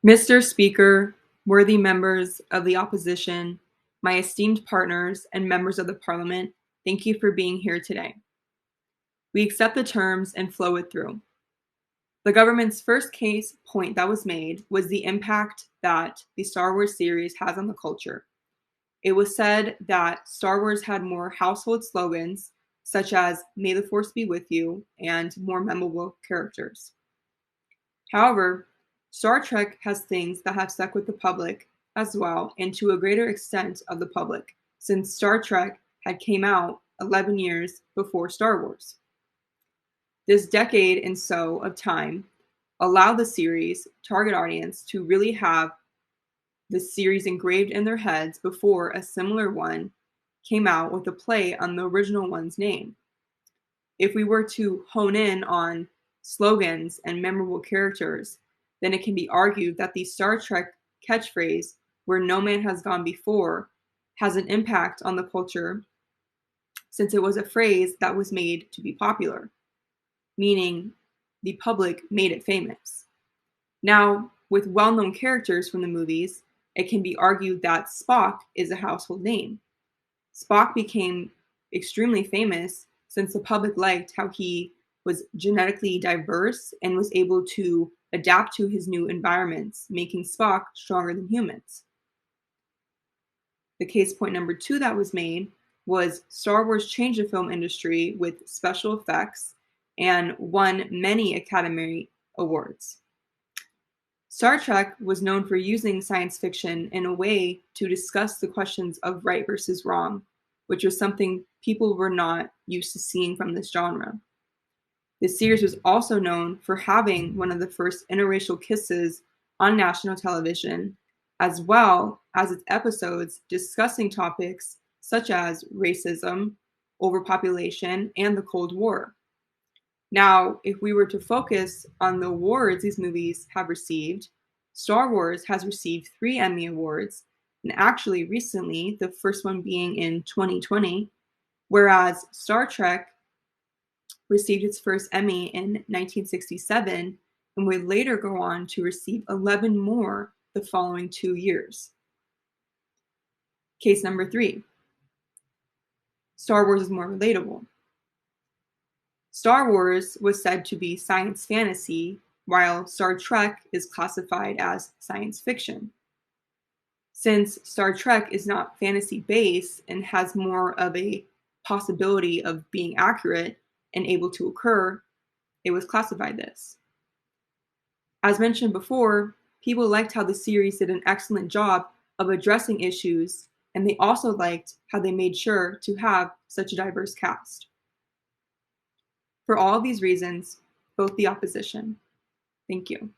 Mr. Speaker, worthy members of the opposition, my esteemed partners and members of the Parliament, thank you for being here today. We accept the terms and flow it through. The government's first case point that was made was the impact that the Star Wars series has on the culture. It was said that Star Wars had more household slogans, such as "May the Force be with you," and more memorable characters. However, Star Trek has things that have stuck with the public as well, and to a greater extent of the public, since Star Trek had came out 11 years before Star Wars. This decade and so of time allowed the series' target audience to really have the series engraved in their heads before a similar one came out with a play on the original one's name. If we were to hone in on slogans and memorable characters, then it can be argued that the Star Trek catchphrase, "Where no man has gone before," has an impact on the culture since it was a phrase that was made to be popular, meaning the public made it famous. Now, with well-known characters from the movies, it can be argued that Spock is a household name. Spock became extremely famous since the public liked how he was genetically diverse and was able to adapt to his new environments, making Spock stronger than humans. The case point number 2 that was made was Star Wars changed the film industry with special effects and won many Academy Awards. Star Trek was known for using science fiction in a way to discuss the questions of right versus wrong, which was something people were not used to seeing from this genre. The series was also known for having one of the first interracial kisses on national television, as well as its episodes discussing topics such as racism, overpopulation, and the Cold War. Now, if we were to focus on the awards these movies have received, Star Wars has received 3 Emmy Awards, and actually recently, the first one being in 2020, whereas Star Trek received its first Emmy in 1967 and would later go on to receive 11 more the following 2 years. Case number 3. Star Wars is more relatable. Star Wars was said to be science fantasy, while Star Trek is classified as science fiction. Since Star Trek is not fantasy-based and has more of a possibility of being accurate and able to occur, it was classified this. As mentioned before, people liked how the series did an excellent job of addressing issues, and they also liked how they made sure to have such a diverse cast. For all of these reasons, vote the opposition. Thank you.